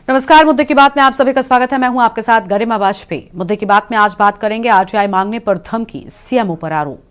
नमस्कार। मुद्दे की बात में आप सभी का स्वागत है। मैं हूं आपके साथ गरिमा वाजपेयी। मुद्दे की बात में आज बात करेंगे आरटीआई मांगने पर धमकी, सीएमओ पर आरोप।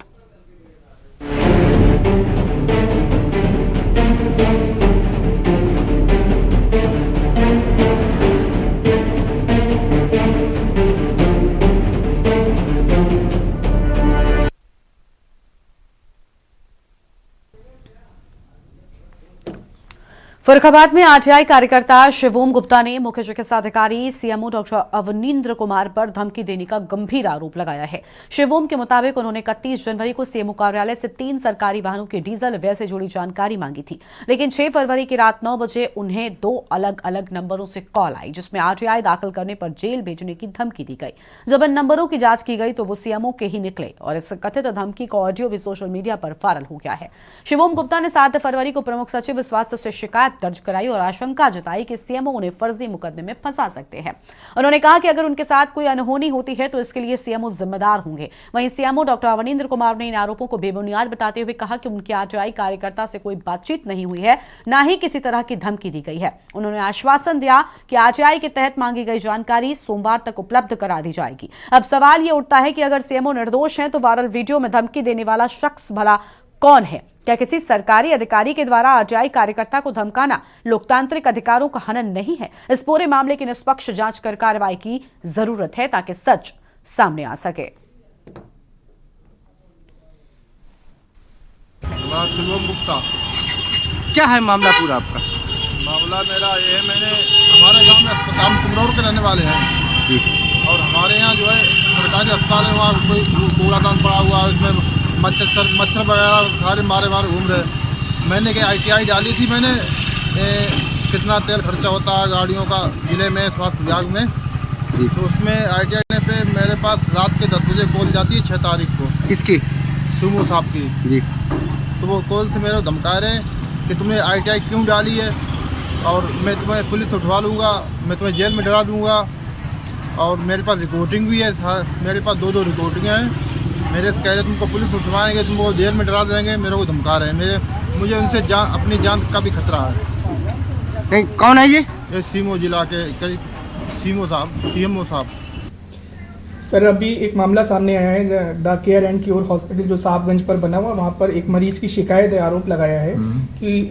फर्रुखाबाद में आरटीआई कार्यकर्ता शिवोम गुप्ता ने मुख्य चिकित्सा अधिकारी सीएमओ डॉक्टर अवनींद्र कुमार पर धमकी देने का गंभीर आरोप लगाया है। शिवोम के मुताबिक उन्होंने 31 जनवरी को सीएमओ कार्यालय से 3 सरकारी वाहनों के डीजल व्यय से जुड़ी जानकारी मांगी थी, लेकिन 6 फरवरी की रात 9 बजे उन्हें 2 अलग अलग नंबरों से कॉल आई, जिसमें आरटीआई दाखिल करने पर जेल भेजने की धमकी दी गई। जब इन नंबरों की जांच की गई तो वो सीएमओ के ही निकले और इस कथित धमकी का ऑडियो भी सोशल मीडिया पर वायरल हो गया है। शिवोम गुप्ता ने 7 फरवरी को प्रमुख सचिव स्वास्थ्य से शिकायत दर्ज कराई और आशंका जताई कि सीएमओ उन्हें फर्जी मुकदमे में फंसा सकते हैं। उन्होंने कहा कि अगर उनके साथ कोई अनहोनी होती है तो इसके लिए सीएमओ जिम्मेदार होंगे। वहीं सीएमओ डॉक्टर अवनींद्र कुमार ने इन आरोपों को बेबुनियाद बताते हुए कहा कि उनकी आरटीआई कार्यकर्ता से कोई बातचीत नहीं हुई है, न ही किसी तरह की धमकी दी गई है। उन्होंने आश्वासन दिया कि आरटीआई के तहत मांगी गई जानकारी सोमवार तक उपलब्ध करा दी जाएगी। अब सवाल यह उठता है कि अगर सीएमओ निर्दोष हैं तो वायरल वीडियो में धमकी देने वाला शख्स भला कौन है? क्या किसी सरकारी अधिकारी के द्वारा आरटीआई कार्यकर्ता को धमकाना लोकतांत्रिक अधिकारों का हनन नहीं है? इस पूरे मामले की निष्पक्ष जांच कर कार्रवाई की जरूरत है ताकि सच सामने आ सके। शिवम गुप्ता। क्या है मामला पूरा आपका? मामला मेरा ये है, मैंने हमारे गांव में अस्पताल कुमरौर के रहने वाले हैं और हमारे यहाँ जो है सरकारी अस्पताल है, वहाँ कोई कूड़ादान पड़ा हुआ है, उसमें मच्छर वगैरह सारे मारे घूम रहे। मैंने क्या आरटीआई डाली थी, मैंने कितना तेल खर्चा होता है गाड़ियों का जिले में स्वास्थ्य विभाग में, तो उसमें आरटीआई पे मेरे पास रात के 10 बजे कॉल जाती है 6 तारीख को। किसकी? सुमो साहब की जी। तो वो कॉल से मेरे धमका रहे कि तुमने आरटीआई क्यों डाली है और मैं तुम्हें पुलिस उठवा लूँगा, मैं तुम्हें जेल में डरा दूँगा। और मेरे पास रिकॉर्डिंग भी है, मेरे पास 2 रिकॉर्डिंग हैं। मेरे से कह रहे तुमको पुलिस उठवाएंगे, तुमको जेल में डरा देंगे, मेरे को धमका रहे हैं। मुझे उनसे अपनी जान का भी खतरा है। नहीं, कौन है ये? सीमो जिला के सीमो साहब। सर, अभी एक मामला सामने आया है the care and cure hospital जो साहबगंज पर बना हुआ, वहाँ पर एक मरीज की शिकायत है, आरोप लगाया है कि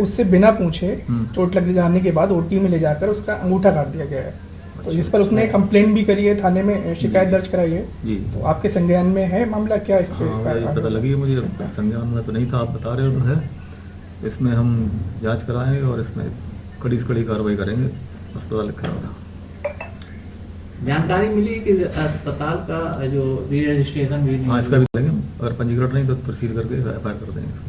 उससे बिना पूछे चोट लग जाने के बाद ओटी में ले जाकर उसका अंगूठा काट दिया गया है। तो इस पर उसने कंप्लेंट भी करी है, थाने में शिकायत दर्ज कराई है जी। तो आपके संज्ञान में है मामला? क्या इस पर पता लगी है मुझे, संज्ञान में तो नहीं था, आप बता रहे हो तो है। इसमें हम जांच कराएंगे और इसमें कड़ी से कड़ी कार्रवाई करेंगे। अस्पताल लिखा होगा। जानकारी मिली कि अस्पताल का जो रजिस्ट्रेशन भी नहीं, इसका भी करेंगे, अगर पंजीकरण नहीं तो प्रोसीड करके एफआईआर कर देंगे इसको।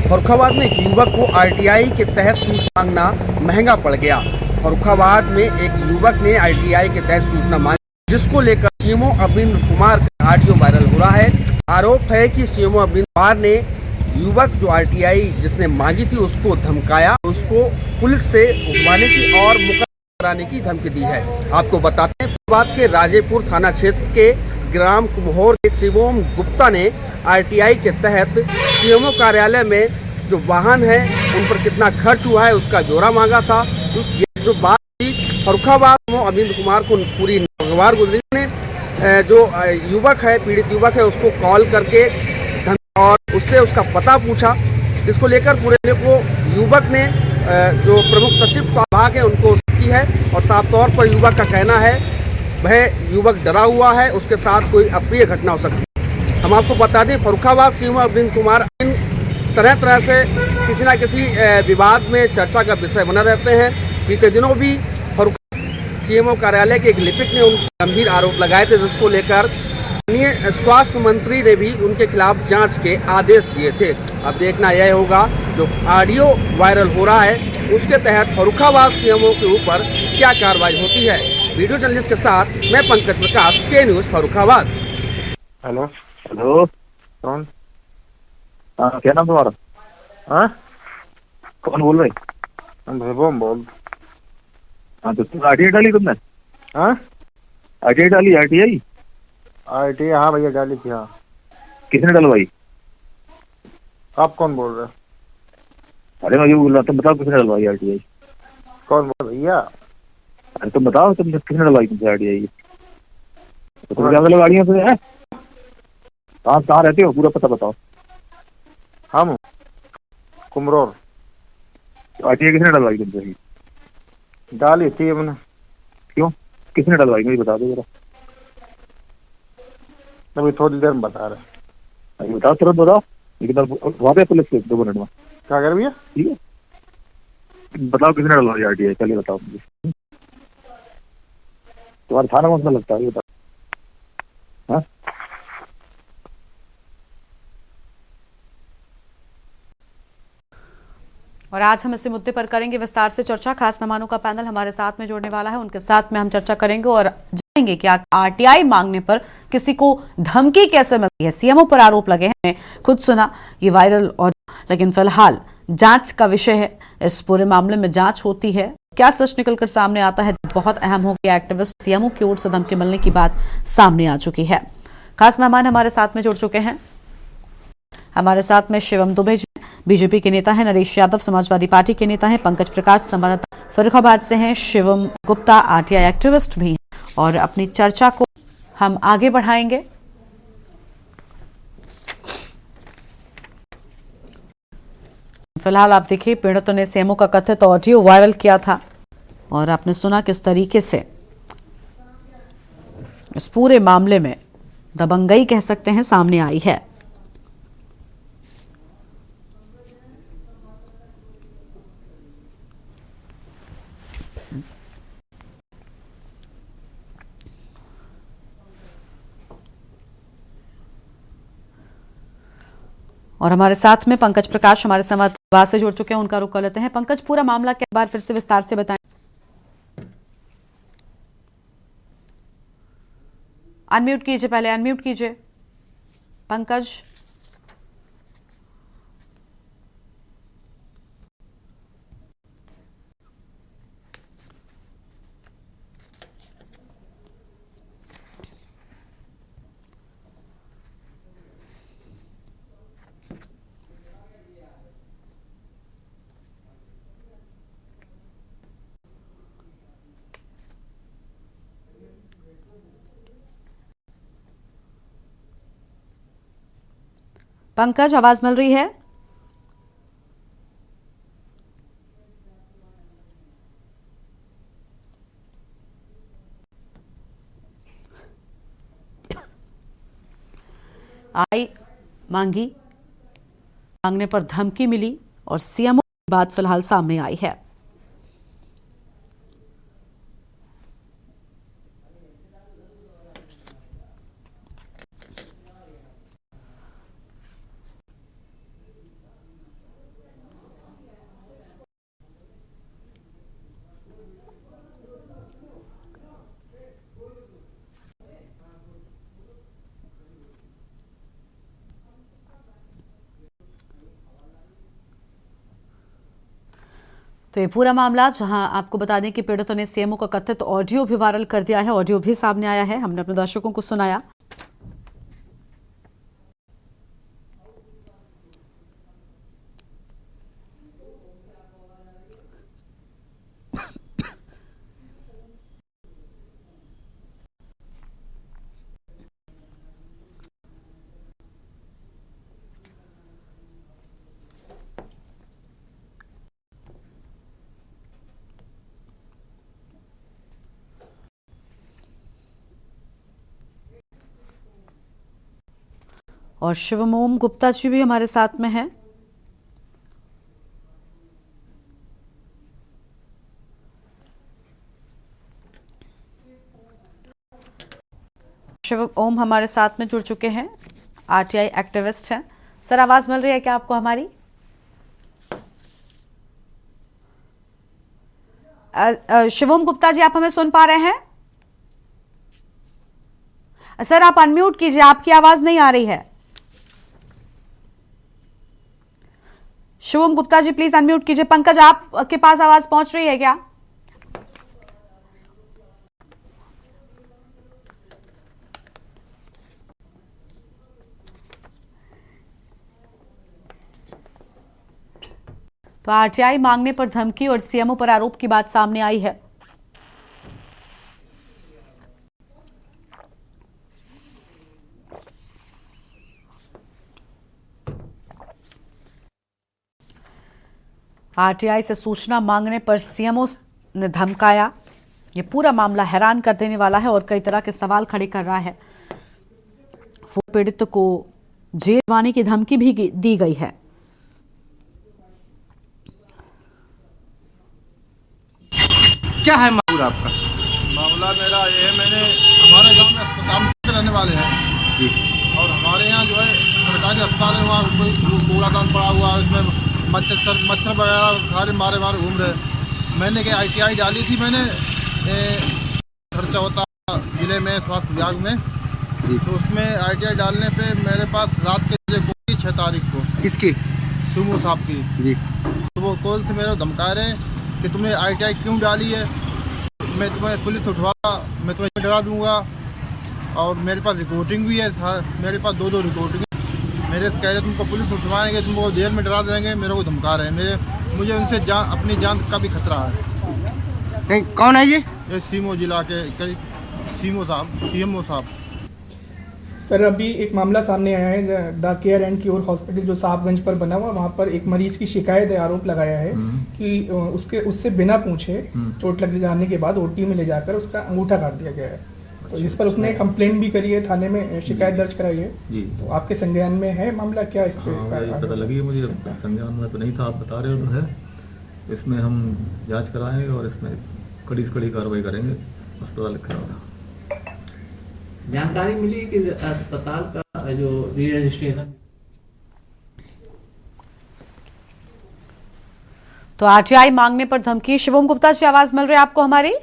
फर्रुखाबाद में एक युवक को आरटीआई के तहत सूचना मांगना महंगा पड़ गया। फर्रुखाबाद में एक युवक ने आरटीआई के तहत सूचना मांगी, जिसको लेकर सीएमओ अवनींद्र कुमार का ऑडियो वायरल हो रहा है। आरोप है कि सीएमओ अवनींद्र कुमार ने युवक जो आरटीआई जिसने मांगी थी उसको धमकाया, उसको पुलिस से उठवाने की और मुकदमा कराने की धमकी दी है। आपको बताते हैं, फर्रुखाबाद के राजेपुर थाना क्षेत्र के ग्राम कुम्हौर के शिवोम गुप्ता ने आरटीआई के तहत सीएमओ कार्यालय में जो वाहन है उन पर कितना खर्च हुआ है उसका ब्यौरा मांगा था। उस जो बात थी फर्रुखाबाद में अरविंद कुमार को पूरी नागवार गुजरी ने जो युवक है, पीड़ित युवक है, उसको कॉल करके और उससे उसका पता पूछा, जिसको लेकर पूरे को युवक ने जो प्रमुख सचिव स्वास्थ्य विभाग है उनको की है और साफ तौर पर युवक का कहना है वह युवक डरा हुआ है, उसके साथ कोई अप्रिय घटना हो सकती है। हम आपको बता दें, फर्रुखाबाद सीएमओ अरविंद कुमार तरह से किसी न किसी विवाद में चर्चा का विषय बना रहते हैं। बीते दिनों भी फर्रुखाबाद सीएमओ कार्यालय के एक लिपिक ने उन गंभीर आरोप लगाए थे, जिसको लेकर माननीय स्वास्थ्य मंत्री ने भी उनके खिलाफ जांच के आदेश दिए थे। अब देखना यह होगा जो ऑडियो वायरल हो रहा है उसके तहत फर्रुखाबाद सीएमओ के ऊपर क्या कार्रवाई होती है। वीडियो जर्नलिस्ट के साथ मैं पंकज प्रकाश, के न्यूज फर्रुखाबाद। हेलो कौन? हाँ, क्या नाम तुम्हारा? हाँ, कौन बोल रहे? शिवम बोल। हाँ, तो तुम आरटीआई डाली तुमने? हाँ, आरटीआई डाली? आरटीआई हाँ भैया डाली थी। हाँ, किसने डलवाई? आप कौन बोल रहे? अरे मैं ये बोल रहा, तुम बताओ किसने डलवाई आरटीआई? कौन बोल भैया? अरे तुम बताओ, तुम किसने डलवाई तुमसे आरटीआई? तो तुम क्या गाड़ियों से है? कहाँ रहते हो, पूरा पता बताओ। हम कुमरोर। आरटीआई किसने डलवाई तुमसे? डाली थी हमने। क्यों, किसने डलवाई मुझे बता दो जरा। अभी थोड़ी देर में बता रहे। अभी बताओ, तुरंत बताओ। लेकिन वहाँ पे पुलिस के 2 मिनट में। क्या कर भैया? ठीक है, बताओ किसने डलवाई आरटीआई, चलिए बताओ मुझे। तुम्हारा थाना कौन सा लगता है, ये बताओ। हाँ? और आज हम इसी मुद्दे पर करेंगे विस्तार से चर्चा। खास मेहमानों का पैनल हमारे साथ में जुड़ने वाला है, उनके साथ में हम चर्चा करेंगे और जानेंगे कि आरटीआई मांगने पर किसी को धमकी कैसे मिलती है। सीएमओ पर आरोप लगे हैं, खुद सुना ये वायरल ऑडियो, लेकिन फिलहाल जांच का विषय है। इस पूरे मामले में जांच होती है, क्या सच निकलकर सामने आता है बहुत अहम हो गया। एक्टिविस्ट सीएमओ की ओर से धमकी मिलने की बात सामने आ चुकी है। खास मेहमान हमारे साथ में जुड़ चुके हैं। हमारे साथ में शिवम दुबे जी बीजेपी के नेता हैं, नरेश यादव समाजवादी पार्टी के नेता हैं, पंकज प्रकाश संवाददाता फर्रुखाबाद से हैं, शिवम गुप्ता आरटीआई एक्टिविस्ट भी हैं और अपनी चर्चा को हम आगे बढ़ाएंगे। फिलहाल आप देखिए, पीड़ितों ने सीएमओ का कथित ऑडियो वायरल किया था और आपने सुना किस तरीके से इस पूरे मामले में दबंगई कह सकते हैं सामने आई है। और हमारे साथ में पंकज प्रकाश हमारे संवाददाता से जुड़ चुके हैं, उनका रुख कर लेते हैं। पंकज, पूरा मामला के बार फिर से विस्तार से बताएं। अनम्यूट कीजिए, पहले अनम्यूट कीजिए पंकज। पंकज, आवाज मिल रही है? आई मांगी, मांगने पर धमकी मिली और सीएमओ की बात फिलहाल सामने आई है। तो ये पूरा मामला, जहां आपको बता दें कि पीड़ितों ने सीएमओ का कथित ऑडियो भी वायरल कर दिया है, ऑडियो भी सामने आया है, हमने अपने दर्शकों को सुनाया। और शिवम गुप्ता जी भी हमारे साथ में हैं। शिवम हमारे साथ में जुड़ चुके हैं, आरटीआई एक्टिविस्ट हैं। सर, आवाज मिल रही है क्या आपको हमारी? शिवम गुप्ता जी, आप हमें सुन पा रहे हैं? सर, आप अनम्यूट कीजिए, आपकी आवाज नहीं आ रही है। शिवम गुप्ता जी प्लीज अनम्यूट कीजिए। पंकज, आपके पास आवाज पहुंच रही है क्या? तो आरटीआई मांगने पर धमकी और सीएमओ पर आरोप की बात सामने आई है। आरटीआई से सूचना मांगने पर सीएमओ ने धमकाया। ये पूरा मामला हैरान कर देने वाला है और कई तरह के सवाल खड़े कर रहा है। पीड़ित को जेल जाने की धमकी भी दी गई है। क्या है मामला आपका? मामला मेरा ये है, मैंने हमारे गांव में अस्पताल के रहने वाले हैं जी। और हमारे यहाँ जो है सरकारी अस्पताल है, वहाँ कोई कूड़ादान पड़ा हुआ है, उसमें मच्छर वगैरह सारे मारे घूम रहे। मैंने क्या ITI डाली थी, मैंने खर्चा होता जिले में स्वास्थ्य विभाग में, तो उसमें ITI डालने पे मेरे पास रात के बजे कोई 6 तारीख को किसकी? सुमो साहब की जी। तो वो कॉल से मेरे धमका रहे कि तुमने ITI क्यों डाली है, मैं तुम्हें पुलिस उठवा, मैं तुम्हें डरा दूंगा। और मेरे पास रिकॉर्डिंग भी है, मेरे पास 2 रिकॉर्डिंग। मेरे से कह रहे तुमको पुलिस उठवाएंगे, तुमको जेल में डरा देंगे, मेरे को धमका रहे हैं। मुझे उनसे अपनी जान का भी खतरा है। नहीं, कौन है ये? सीमो जिला के सीमो साहब, CMO साहब। सर अभी एक मामला सामने आया है the care and cure hospital जो साहबगंज पर बना हुआ, वहाँ पर एक मरीज की शिकायत है, आरोप लगाया है कि उससे बिना पूछे चोट लग जाने के बाद OT में ले जाकर उसका अंगूठा काट दिया गया है। तो इस पर उसने कंप्लेंट भी करी है, थाने में शिकायत दर्ज कराई है। जी। तो आपके संज्ञान में है मामला, क्या इस पे? पता लगी है मुझे, संज्ञान में तो नहीं था, आप बता रहे हो तो है। इसमें हम जांच कराएंगे और इसमें कड़ी से कड़ी कार्रवाई करेंगे। अस्पताल लिखा होगा। जानकारी मिली कि अस्पताल का जो री रजिस्ट्रेशन, तो आरटीआई मांगने पर धमकी। शिवम गुप्ता जी, आवाज मिल रही है आपको हमारी?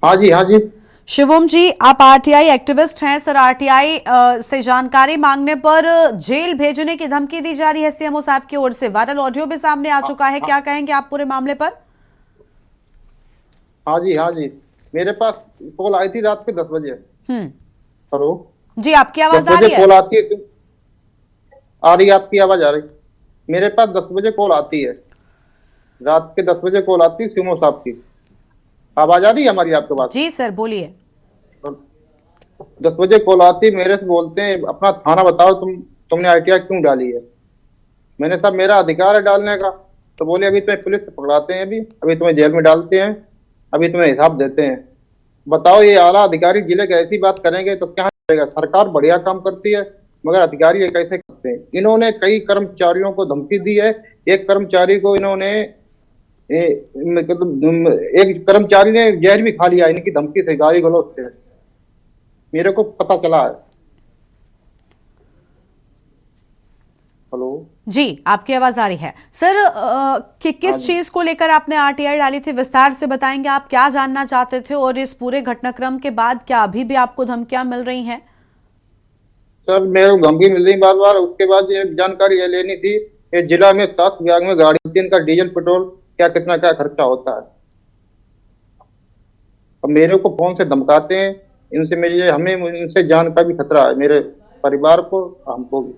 हाँ जी, हाँ जी। शिवम जी, आप आरटीआई एक्टिविस्ट हैं। सर, आरटीआई से जानकारी मांगने पर जेल भेजने की धमकी दी जा रही है सीएमओ साहब की ओर से। वायरल ऑडियो भी सामने आ चुका है, क्या कहेंगे आप पूरे मामले पर? हाँ जी, हाँ जी। मेरे पास कॉल आई थी रात के 10 बजे। हेलो जी, आपकी आवाज आ रही है? कॉल आती है, आ रही है आपकी आवाज आ रही? मेरे पास 10 बजे कॉल आती है, रात के 10 बजे कॉल आती है सीमो साहब की। आवाज आ रही है हमारी आपके पास? जी सर, बोलिए। 10 बजे कॉल आती, मेरे से बोलते हैं अपना थाना बताओ, तुमने ITI क्यों डाली है। मैंने साहब मेरा अधिकार है डालने का। तो बोले अभी तुम्हें पुलिस से पकड़ाते हैं, अभी तुम्हें जेल में डालते हैं, अभी तुम्हें हिसाब देते हैं। बताओ, ये आला अधिकारी जिले के ऐसी बात करेंगे तो क्या करेगा? सरकार बढ़िया काम करती है मगर अधिकारी ये कैसे करते हैं? इन्होंने कई कर्मचारियों को धमकी दी है। एक कर्मचारी को इन्होंने एक कर्मचारी ने जहर भी खा लिया इनकी धमकी से, गाली गलौज से, मेरे को पता चला है। हेलो जी, आपकी आवाज आ रही है सर। कि किस चीज को लेकर आपने आरटीआई डाली थी, विस्तार से बताएंगे? आप क्या जानना चाहते थे और इस पूरे घटनाक्रम के बाद क्या अभी भी आपको धमकियां मिल रही हैं? सर, मेरे को धमकी मिल रही बार बार। उसके बाद ये जानकारी ये लेनी थी, ये जिला में स्वास्थ्य विभाग में गाड़ी इनका डीजल पेट्रोल क्या कितना क्या खर्चा होता है। अब मेरे को फोन से धमकाते हैं, इनसे हमें इनसे जान का भी खतरा है, मेरे परिवार को, हमको भी।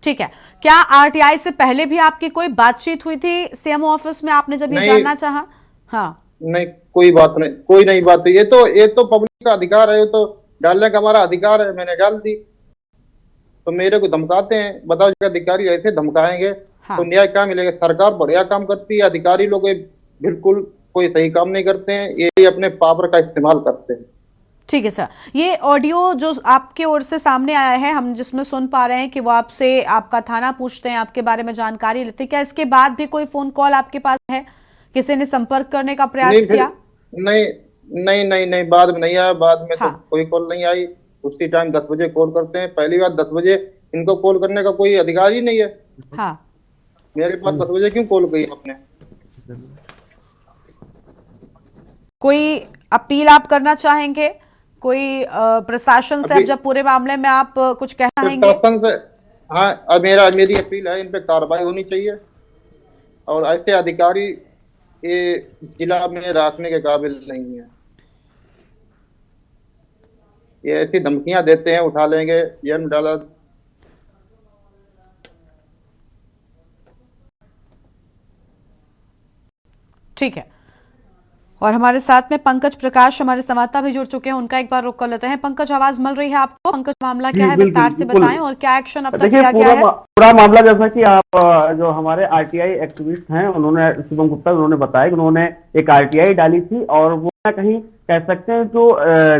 ठीक है, क्या आरटीआई से पहले भी आपकी कोई बातचीत हुई थी सीएमओ ऑफिस में, आपने जब ये जानना चाहा? हाँ, नहीं, कोई बात नहीं, कोई नहीं बात है। ये तो पब्लिक का अधिकार है, ये तो डालने का हमारा अधिकार है, मैंने डाल दी। तो मेरे को धमकाते हैं, बताओ अधिकारी ऐसे धमकाएंगे हाँ। तो न्याय क्या मिलेगा? सरकार बढ़िया काम करती है, अधिकारी लोग बिल्कुल कोई सही काम नहीं करते हैं, ये अपने पावर का इस्तेमाल करते हैं। ठीक है सर, ये ऑडियो जो आपके ओर से सामने आया है, हम जिसमें सुन पा रहे हैं कि वो आपसे आपका थाना पूछते हैं, आपके बारे में जानकारी लेते हैं, क्या इसके बाद भी कोई फोन कॉल आपके पास है? किसी ने संपर्क करने का प्रयास किया? नहीं, बाद में नहीं आया, बाद में हाँ। तो कोई कॉल नहीं आई। उसी टाइम 10 बजे कॉल करते हैं। पहली बार 10 बजे इनको कॉल करने का कोई अधिकार ही नहीं है। हाँ। मेरे पास 10 बजे क्यों कॉल की आपने? कोई अपील आप करना चाहेंगे कोई प्रशासन से? अब जब पूरे मामले में आप कुछ कहना चाहेंगे? प्रशासन से, हाँ, अब मेरी अपील है, इन पे कार्रवाई होनी चाहिए और ऐसे अधिकारी ये जिला में रखने के काबिल नहीं है। ये ऐसी धमकियां देते हैं, उठा लेंगे, जेल में डाला। ठीक है। और हमारे साथ में पंकज प्रकाश हमारे संवाददाता भी जुड़ चुके हैं, उनका एक बार रुख कर लेते हैं। पंकज, आवाज मिल रही है आपको? पंकज, मामला क्या है, विस्तार से बताएं और क्या एक्शन अब तक देखिए, किया गया है? पूरा मामला जैसा कि आप जो हमारे आरटीआई एक्टिविस्ट हैं उन्होंने, शुभम गुप्ता, उन्होंने बताया कि उन्होंने एक आरटीआई डाली थी और वो कहीं कह सकते हैं जो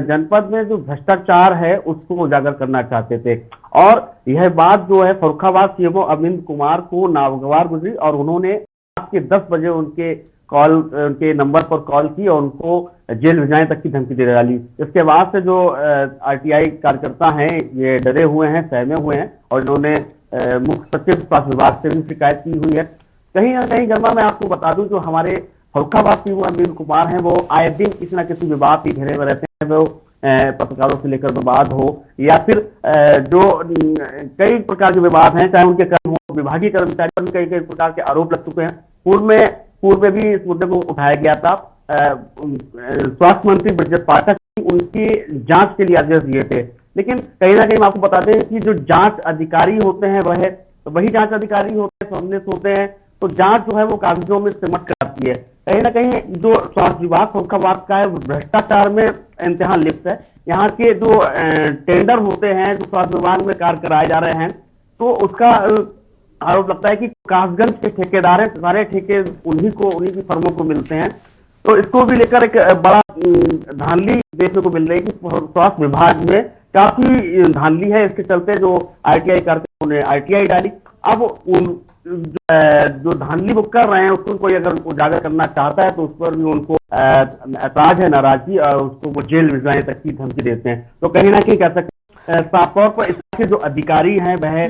जनपद में जो भ्रष्टाचार है उसको उजागर करना चाहते थे। और यह बात जो है फर्रुखाबाद सीएमओ अरविंद कुमार को नागवार गुजरी और उन्होंने रात के 10 बजे उनके नंबर पर कॉल की और उनको जेल भेजने तक की धमकी दे डाली। इसके बाद से जो आरटीआई कार्यकर्ता हैं ये डरे हुए हैं, सहमे हुए हैं और इन्होंने मुख्य सचिव स्वास्थ्य विभाग से भी शिकायत की हुई है। कहीं ना कहीं गर्मा, मैं आपको बता दूं जो हमारे फर्रुखाबाद सीएमओ अरविंद कुमार हैं वो आए दिन किसी न किसी विवाद के घेरे में रहते हैं। वो पत्रकारों से लेकर विवाद हो या फिर जो कई प्रकार के विवाद हैं, चाहे उनके कर्म हो, विभागीय कर्मचारी पर भी कई प्रकार के आरोप लग चुके हैं। पूर्व में भी इस मुद्दे को उठाया गया था। स्वास्थ्य मंत्री ब्रजेश पाठक उनकी जांच के लिए आदेश दिए थे, लेकिन कहीं ना कहीं मैं आपको बता दें कि जो जांच अधिकारी होते हैं वही जांच अधिकारी होते हैं, सम्मिलित होते हैं, तो जांच जो है वो कागजों में सिमट कर आती है। कहीं ना कहीं जो स्वास्थ्य विभाग फर्रुखाबाद का है भ्रष्टाचार में इंतहा लिप्त है। यहाँ के जो टेंडर होते हैं जो स्वास्थ्य विभाग में कार्य कराए जा रहे हैं, तो उसका आरोप लगता है कि कासगंज के ठेकेदार हैं, सारे ठेके उन्हीं की फर्मों को मिलते हैं। तो इसको भी लेकर एक बड़ा धांधली देखने को मिल रही है कि स्वास्थ्य विभाग में काफी धांधली है। इसके चलते जो आरटीआई कार्यकर्ताओं ने आरटीआई डाली। अब जो धांधली वो कर रहे हैं उसको कोई अगर उजागर करना चाहता है तो उस पर भी उनको ऐतराज है, नाराजगी, और उसको वो जेल भिजवाने तक की धमकी देते हैं। तो कहीं ना कहीं कह सकते साफ तौर पर इसके जो अधिकारी हैं वह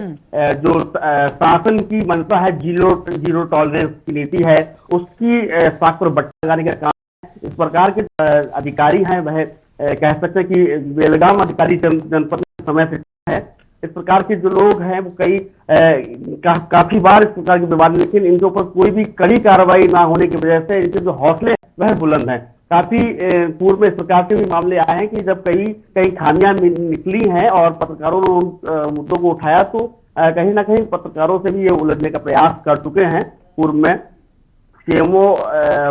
जो शासन की मंशा है, जीरो टॉलरेंस की नीति है, उसकी साख पर बट्टा लगाने का काम है। इस प्रकार के अधिकारी हैं वह कह सकते हैं कि बेलगाम अधिकारी जनपद में समय से है। इस प्रकार के जो लोग हैं वो काफी बार इस प्रकार के विवाद, लेकिन इनके ऊपर कोई भी कड़ी कार्रवाई ना होने की वजह से इनके जो हौसले वह बुलंद हैं। काफी पूर्व में इस प्रकार के भी मामले आए हैं कि जब कई खामियां निकली हैं और पत्रकारों ने उन मुद्दों को उठाया तो कहीं ना कहीं पत्रकारों से भी ये उलझने का प्रयास कर चुके हैं पूर्व में सीएमओ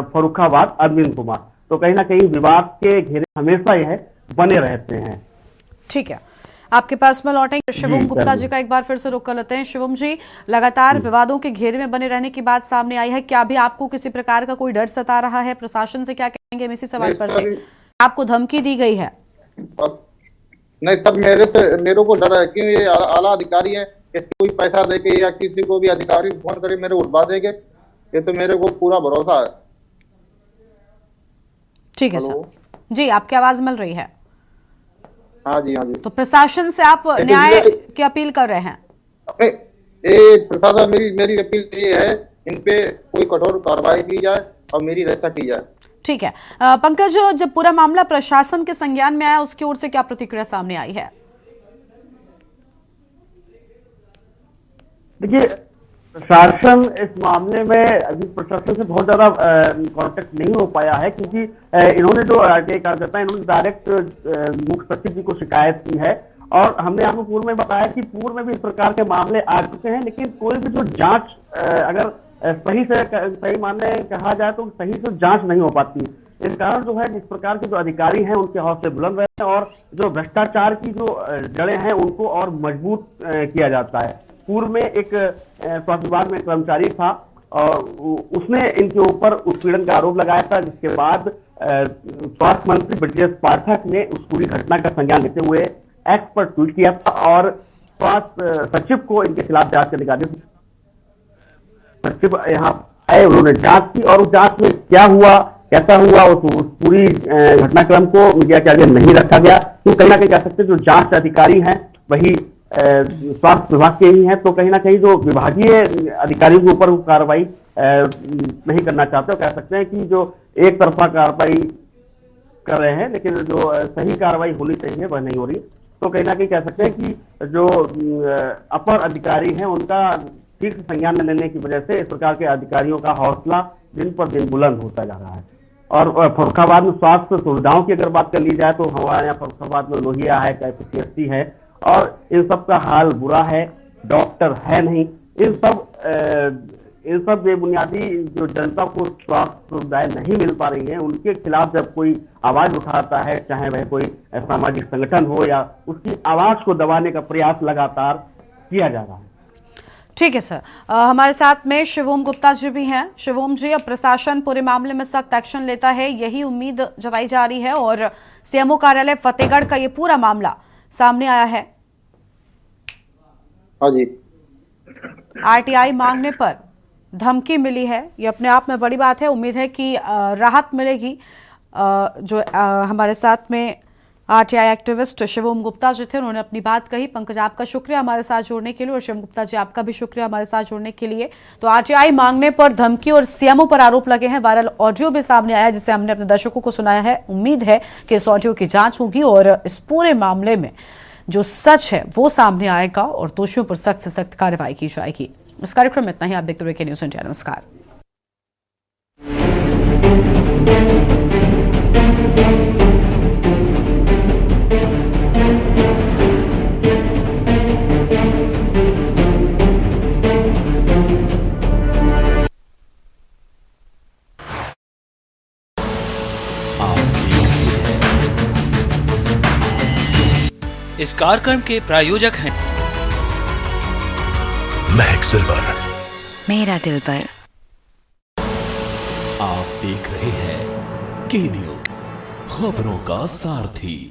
फर्रुखाबाद अरविंद कुमार। तो कहीं ना कहीं विवाद के घेरे हमेशा यह बने रहते हैं। ठीक है, आपके पास में लौटेंगे। शिवम गुप्ता जी का एक बार फिर से रुख कर लेते हैं। शिवम जी, लगातार विवादों के घेरे में बने रहने की बात सामने आई है, क्या भी आपको किसी प्रकार का कोई डर सता रहा है? प्रशासन से क्या कहेंगे? हम इसी सवाल पर थे। आपको धमकी दी गई है? नहीं सर, मेरे को डर है कि ये आला अधिकारी है, कोई पैसा दे के या किसी को भी अधिकारी फोन करे मेरे उठवा देंगे, ये तो मेरे को पूरा भरोसा है। ठीक है सर जी, आपकी आवाज मिल रही है? हाँ जी, हाँ जी। तो प्रशासन से आप न्याय की अपील कर रहे हैं? प्रशासन मेरी अपील ये है, इन पे कोई कठोर कार्रवाई की जाए और मेरी रक्षा की जाए। ठीक है पंकज, जब पूरा मामला प्रशासन के संज्ञान में आया उसकी ओर से क्या प्रतिक्रिया सामने आई है? देखिए, प्रशासन इस मामले में अभी प्रशासन से बहुत ज्यादा कांटेक्ट नहीं हो पाया है, क्योंकि इन्होंने जो आरटीआई कार्यकर्ता है इन्होंने डायरेक्ट मुख्य सचिव जी को शिकायत की है। और हमने आपको पूर्व में बताया कि पूर्व में भी इस प्रकार के मामले आ चुके हैं, लेकिन कोई भी जो जांच अगर सही मानने कहा जाए तो सही से जांच नहीं हो पाती। इस कारण जो है इस प्रकार के जो अधिकारी हैं उनके हौसले बुलंद रहते हैं और जो भ्रष्टाचार की जो जड़ें हैं उनको और मजबूत किया जाता है। पूर्व में एक स्वास्थ्य विभाग में कर्मचारी था और उसने इनके ऊपर उत्पीड़न का आरोप लगाया था, जिसके बाद स्वास्थ्य मंत्री ब्रजेश पाठक ने उस पूरी घटना का संज्ञान लेते हुए एक्स पर ट्वीट किया था और स्वास्थ्य सचिव को इनके खिलाफ जांच करने का आदेश। सचिव यहाँ आए, उन्होंने जांच की और उस जांच में क्या हुआ, कैसा हुआ, उस पूरी घटनाक्रम को मीडिया के आगे नहीं रखा गया। तो कहीं ना कहीं कह सकते हैं जो जांच अधिकारी हैं वही स्वास्थ्य विभाग के ही हैं। तो कहीं ना कहीं जो विभागीय अधिकारियों के ऊपर कार्रवाई नहीं करना चाहते, कह सकते हैं कि जो एक तरफा कार्रवाई कर रहे हैं, लेकिन जो सही कार्रवाई होनी चाहिए वह नहीं हो रही। तो कहीं ना कहीं कह सकते हैं कि जो अपर अधिकारी हैं उनका ठीक से संज्ञान न लेने की वजह से इस प्रकार के अधिकारियों का हौसला दिन पर दिन बुलंद होता जा रहा है। और फर्रुखाबाद में स्वास्थ्य सुविधाओं की अगर बात कर ली जाए तो हमारे यहाँ फर्रुखाबाद में लोहिया है, कैपेसिटी है और इन सब का हाल बुरा है, डॉक्टर है नहीं। इन सब बेबुनियादी जो जनता को स्वास्थ्य सुविधाएं नहीं मिल पा रही हैं, उनके खिलाफ जब कोई आवाज उठाता है, चाहे वह कोई सामाजिक संगठन हो, या उसकी आवाज को दबाने का प्रयास लगातार किया जा रहा है। ठीक है सर, हमारे साथ में शिवोम गुप्ता जी भी हैं। शिवोम जी, अब प्रशासन पूरे मामले में सख्त एक्शन लेता है, यही उम्मीद जताई जा रही है, और सीएमओ कार्यालय फतेहगढ़ का ये पूरा मामला सामने आया है। हाँ जी। आरटीआई मांगने पर धमकी मिली है, ये अपने आप में बड़ी बात है। उम्मीद है कि राहत मिलेगी। जो हमारे साथ में आरटीआई एक्टिविस्ट शिवोम गुप्ता जी थे, उन्होंने अपनी बात कही। पंकज, आपका शुक्रिया हमारे साथ जुड़ने के लिए, और शिवम गुप्ता जी आपका भी शुक्रिया हमारे साथ जुड़ने के लिए। तो आरटीआई मांगने पर धमकी और सीएमओ पर आरोप लगे हैं। वायरल ऑडियो भी सामने आया, जिसे हमने अपने दर्शकों को सुनाया है। उम्मीद है कि इस ऑडियो की जांच होगी और इस पूरे मामले में जो सच है वो सामने आएगा और दोषियों पर सख्त से सख्त कार्रवाई की जाएगी। इस कार्यक्रम में इतना ही। आप देखते रहिए न्यूज़ इंडिया। नमस्कार। इस कार्यक्रम के प्रायोजक हैं महक सिल्वर, मेरा दिल पर। आप देख रहे हैं के न्यूज़, खबरों का सारथी।